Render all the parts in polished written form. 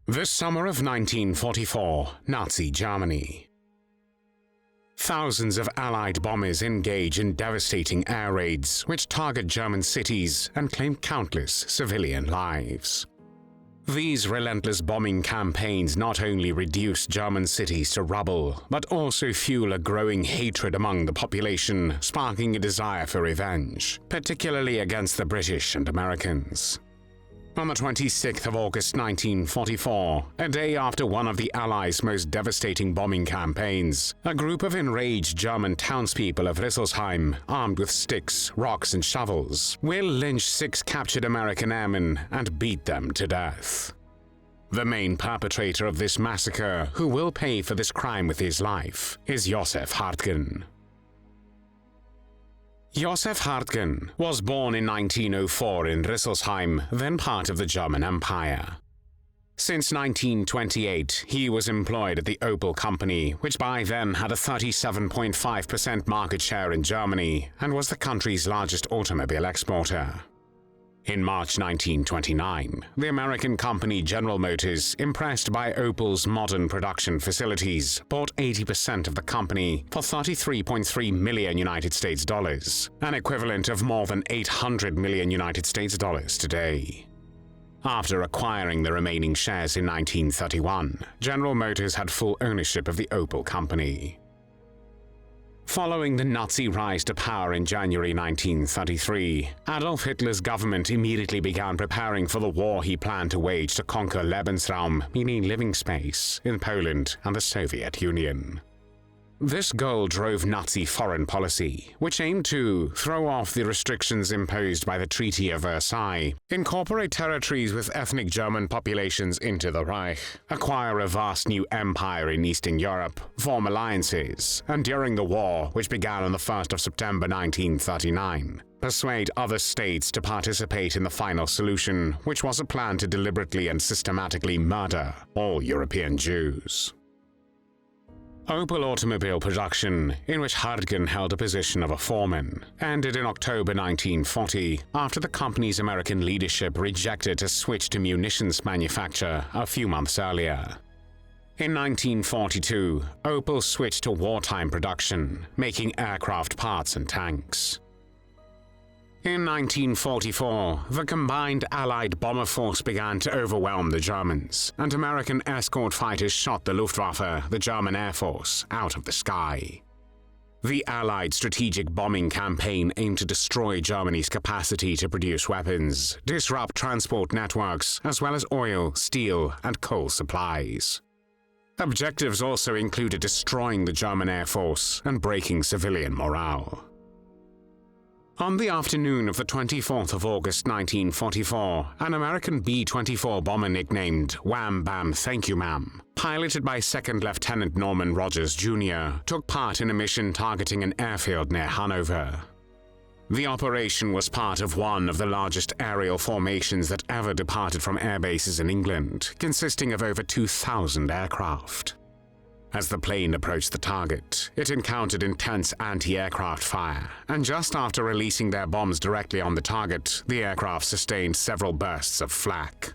The summer of 1944, Nazi Germany. Thousands of Allied bombers engage in devastating air raids which target German cities and claim countless civilian lives. These relentless bombing campaigns not only reduce German cities to rubble, but also fuel a growing hatred among the population, sparking a desire for revenge, particularly against the British and Americans. On the 26th of August 1944, a day after one of the Allies' most devastating bombing campaigns, a group of enraged German townspeople of Rüsselsheim, armed with sticks, rocks and shovels, will lynch 6 captured American airmen and beat them to death. The main perpetrator of this massacre, who will pay for this crime with his life, is Josef Hartgen. Josef Hartgen was born in 1904 in Rüsselsheim, then part of the German Empire. Since 1928, he was employed at the Opel company, which by then had a 37.5% market share in Germany and was the country's largest automobile exporter. In March 1929, the American company General Motors, impressed by Opel's modern production facilities, bought 80% of the company for $33.3 million United States dollars, an equivalent of more than 800 million United States dollars today. After acquiring the remaining shares in 1931, General Motors had full ownership of the Opel company. Following the Nazi rise to power in January 1933, Adolf Hitler's government immediately began preparing for the war he planned to wage to conquer Lebensraum, meaning living space, in Poland and the Soviet Union. This goal drove Nazi foreign policy, which aimed to throw off the restrictions imposed by the Treaty of Versailles, incorporate territories with ethnic German populations into the Reich, acquire a vast new empire in Eastern Europe, form alliances, and during the war, which began on the 1st of September 1939, persuade other states to participate in the final solution, which was a plan to deliberately and systematically murder all European Jews. Opel automobile production, in which Hartgen held a position of a foreman, ended in October 1940 after the company's American leadership rejected a switch to munitions manufacture a few months earlier. In 1942, Opel switched to wartime production, making aircraft parts and tanks. In 1944, the combined Allied bomber force began to overwhelm the Germans, and American escort fighters shot the Luftwaffe, the German Air Force, out of the sky. The Allied strategic bombing campaign aimed to destroy Germany's capacity to produce weapons, disrupt transport networks, as well as oil, steel, and coal supplies. Objectives also included destroying the German Air Force and breaking civilian morale. On the afternoon of the 24th of August 1944, an American B-24 bomber nicknamed Wham Bam Thank You Ma'am, piloted by 2nd Lieutenant Norman Rogers Jr., took part in a mission targeting an airfield near Hanover. The operation was part of one of the largest aerial formations that ever departed from air bases in England, consisting of over 2,000 aircraft. As the plane approached the target, it encountered intense anti-aircraft fire, and just after releasing their bombs directly on the target, the aircraft sustained several bursts of flak.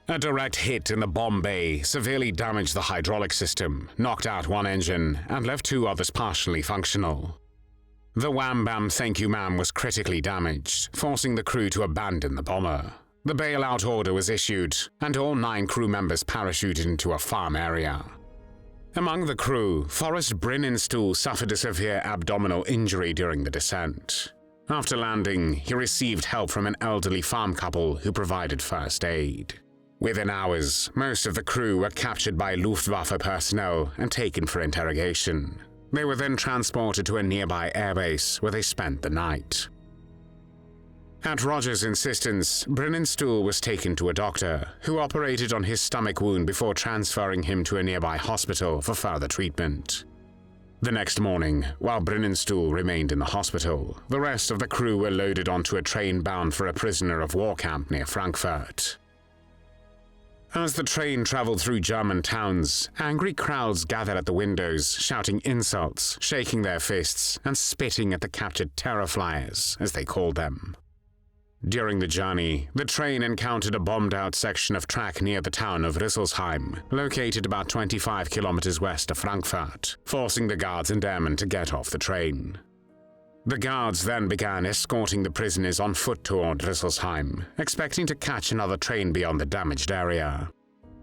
A direct hit in the bomb bay severely damaged the hydraulic system, knocked out one engine, and left 2 others partially functional. The Wham Bam Thank You Ma'am was critically damaged, forcing the crew to abandon the bomber. The bailout order was issued, and all 9 crew members parachuted into a farm area. Among the crew, Forrest Brininstuhl suffered a severe abdominal injury during the descent. After landing, he received help from an elderly farm couple who provided first aid. Within hours, most of the crew were captured by Luftwaffe personnel and taken for interrogation. They were then transported to a nearby airbase where they spent the night. At Rogers' insistence, Brininstuhl was taken to a doctor, who operated on his stomach wound before transferring him to a nearby hospital for further treatment. The next morning, while Brininstuhl remained in the hospital, the rest of the crew were loaded onto a train bound for a prisoner of war camp near Frankfurt. As the train traveled through German towns, angry crowds gathered at the windows, shouting insults, shaking their fists, and spitting at the captured terror flyers, as they called them. During the journey, the train encountered a bombed-out section of track near the town of Rüsselsheim, located about 25 kilometers west of Frankfurt, forcing the guards and airmen to get off the train. The guards then began escorting the prisoners on foot toward Rüsselsheim, expecting to catch another train beyond the damaged area.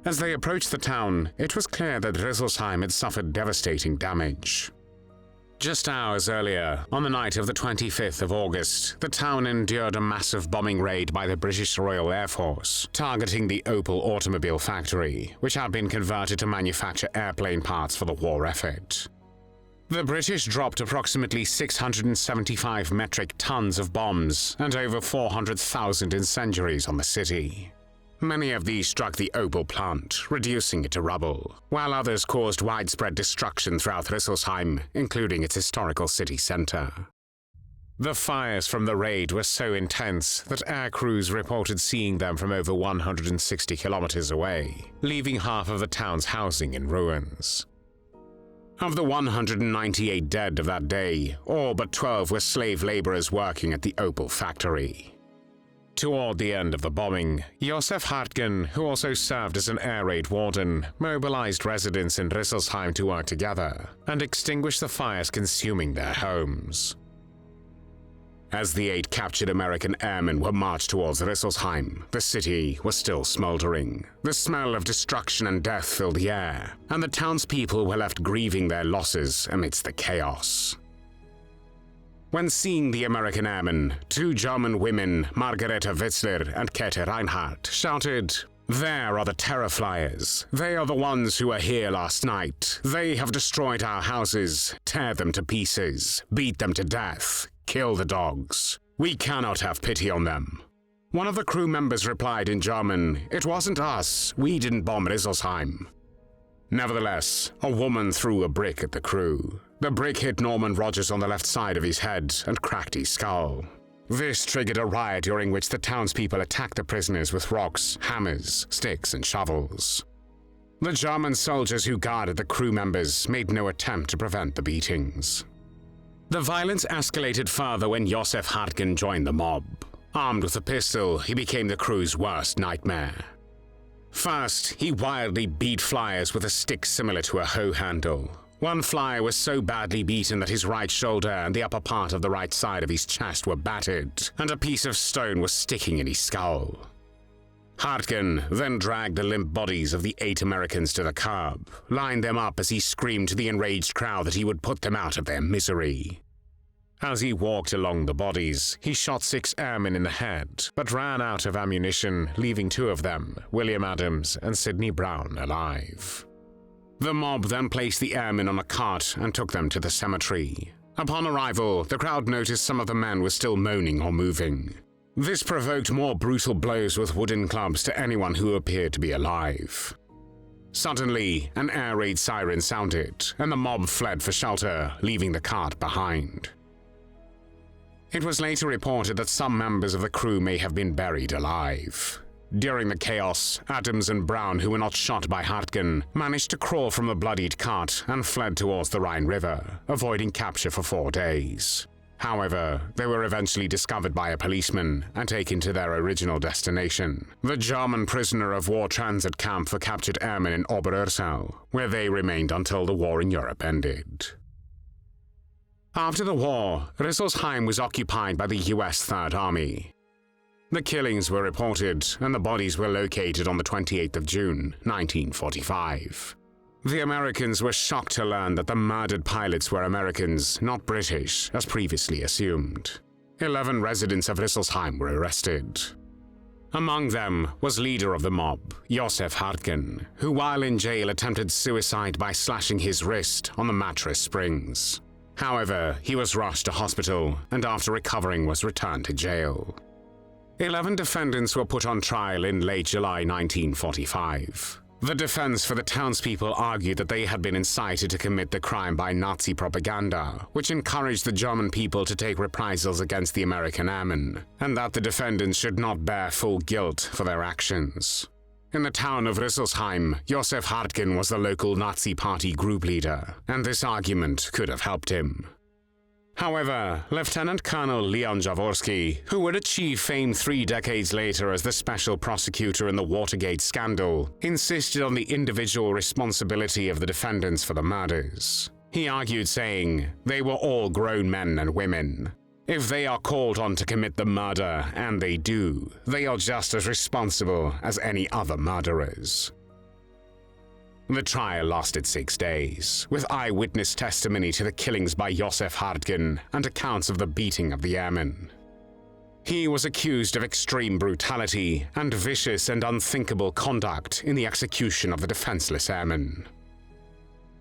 As they approached the town, it was clear that Rüsselsheim had suffered devastating damage. Just hours earlier, on the night of the 25th of August, the town endured a massive bombing raid by the British Royal Air Force, targeting the Opel automobile factory, which had been converted to manufacture airplane parts for the war effort. The British dropped approximately 675 metric tons of bombs and over 400,000 incendiaries on the city. Many of these struck the Opel plant, reducing it to rubble, while others caused widespread destruction throughout Rüsselsheim, including its historical city center. The fires from the raid were so intense that air crews reported seeing them from over 160 kilometers away, leaving half of the town's housing in ruins. Of the 198 dead of that day, all but 12 were slave laborers working at the Opel factory. Toward the end of the bombing, Josef Hartgen, who also served as an air raid warden, mobilized residents in Rüsselsheim to work together and extinguish the fires consuming their homes. As the 8 captured American airmen were marched towards Rüsselsheim, the city was still smoldering. The smell of destruction and death filled the air, and the townspeople were left grieving their losses amidst the chaos. When seeing the American airmen, 2 German women, Margarete Witzler and Käthe Reinhardt, shouted, "There are the terror flyers. They are the ones who were here last night. They have destroyed our houses. Tear them to pieces. Beat them to death. Kill the dogs. We cannot have pity on them." One of the crew members replied in German, "It wasn't us. We didn't bomb Rüsselsheim." Nevertheless, a woman threw a brick at the crew. The brick hit Norman Rogers on the left side of his head and cracked his skull. This triggered a riot during which the townspeople attacked the prisoners with rocks, hammers, sticks, and shovels. The German soldiers who guarded the crew members made no attempt to prevent the beatings. The violence escalated further when Josef Hartgen joined the mob. Armed with a pistol, he became the crew's worst nightmare. First, he wildly beat flyers with a stick similar to a hoe handle. One flyer was so badly beaten that his right shoulder and the upper part of the right side of his chest were battered, and a piece of stone was sticking in his skull. Hartgen then dragged the limp bodies of the 8 Americans to the curb, lined them up as he screamed to the enraged crowd that he would put them out of their misery. As he walked along the bodies, he shot 6 airmen in the head, but ran out of ammunition, leaving 2 of them, William Adams and Sidney Brown, alive. The mob then placed the airmen on a cart and took them to the cemetery. Upon arrival, the crowd noticed some of the men were still moaning or moving. This provoked more brutal blows with wooden clubs to anyone who appeared to be alive. Suddenly, an air raid siren sounded, and the mob fled for shelter, leaving the cart behind. It was later reported that some members of the crew may have been buried alive. During the chaos, Adams and Brown, who were not shot by Hartgen, managed to crawl from the bloodied cart and fled towards the Rhine River, avoiding capture for 4 days. However, they were eventually discovered by a policeman and taken to their original destination, the German prisoner of war transit camp for captured airmen in Oberursel, where they remained until the war in Europe ended. After the war, Rüsselsheim was occupied by the US Third Army. The killings were reported, and the bodies were located on the 28th of June, 1945. The Americans were shocked to learn that the murdered pilots were Americans, not British, as previously assumed. 11 residents of Rüsselsheim were arrested. Among them was leader of the mob, Josef Hartgen, who while in jail attempted suicide by slashing his wrist on the mattress springs. However, he was rushed to hospital and after recovering was returned to jail. 11 defendants were put on trial in late July 1945. The defense for the townspeople argued that they had been incited to commit the crime by Nazi propaganda, which encouraged the German people to take reprisals against the American airmen, and that the defendants should not bear full guilt for their actions. In the town of Rüsselsheim, Josef Hartgen was the local Nazi party group leader, and this argument could have helped him. However, Lieutenant Colonel Leon Jaworski, who would achieve fame 3 decades later as the special prosecutor in the Watergate scandal, insisted on the individual responsibility of the defendants for the murders. He argued, saying, "They were all grown men and women. If they are called on to commit the murder, and they do, they are just as responsible as any other murderers." The trial lasted 6 days, with eyewitness testimony to the killings by Josef Hartgen and accounts of the beating of the airmen. He was accused of extreme brutality and vicious and unthinkable conduct in the execution of the defenseless airmen.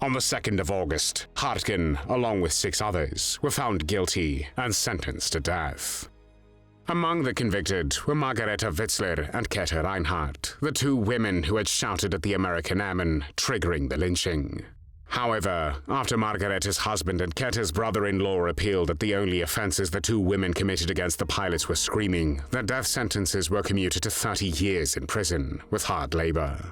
On the 2nd of August, Hartgen, along with 6 others, were found guilty and sentenced to death. Among the convicted were Margarete Witzler and Käthe Reinhardt, the 2 women who had shouted at the American airmen, triggering the lynching. However, after Margarete's husband and Käthe's brother-in-law appealed that the only offenses the 2 women committed against the pilots were screaming, their death sentences were commuted to 30 years in prison, with hard labor.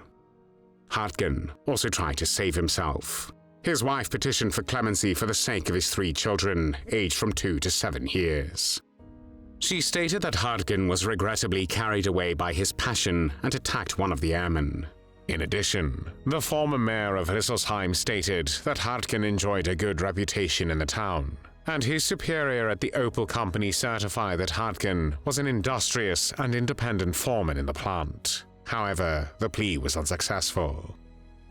Hartgen also tried to save himself. His wife petitioned for clemency for the sake of his 3 children, aged from 2 to 7 years. She stated that Hartgen was regrettably carried away by his passion and attacked one of the airmen. In addition, the former mayor of Rüsselsheim stated that Hartgen enjoyed a good reputation in the town, and his superior at the Opel company certified that Hartgen was an industrious and independent foreman in the plant. However, the plea was unsuccessful.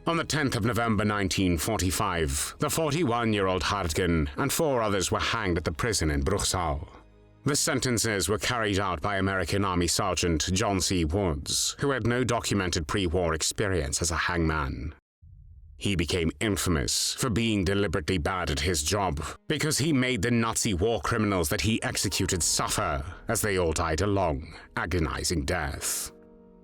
On the 10th of November 1945, the 41-year-old Hartgen and 4 others were hanged at the prison in Bruchsal. The sentences were carried out by American Army Sergeant John C. Woods, who had no documented pre-war experience as a hangman. He became infamous for being deliberately bad at his job because he made the Nazi war criminals that he executed suffer as they all died a long, agonizing death.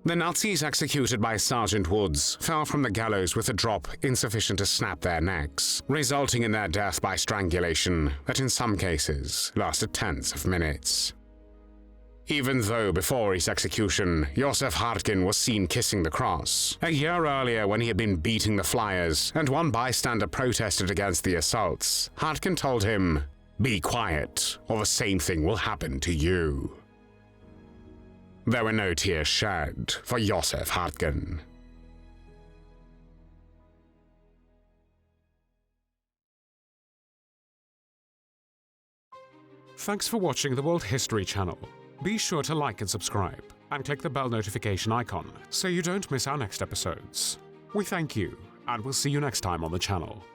The Nazis executed by Sergeant Woods fell from the gallows with a drop insufficient to snap their necks, resulting in their death by strangulation that in some cases lasted tens of minutes. Even though before his execution, Josef Hartgen was seen kissing the cross, a year earlier when he had been beating the flyers and one bystander protested against the assaults, Hartgen told him, "Be quiet, or the same thing will happen to you." There were no tears shed for Josef Hartgen. Thanks for watching the World History Channel. Be sure to like and subscribe, and click the bell notification icon so you don't miss our next episodes. We thank you, and we'll see you next time on the channel.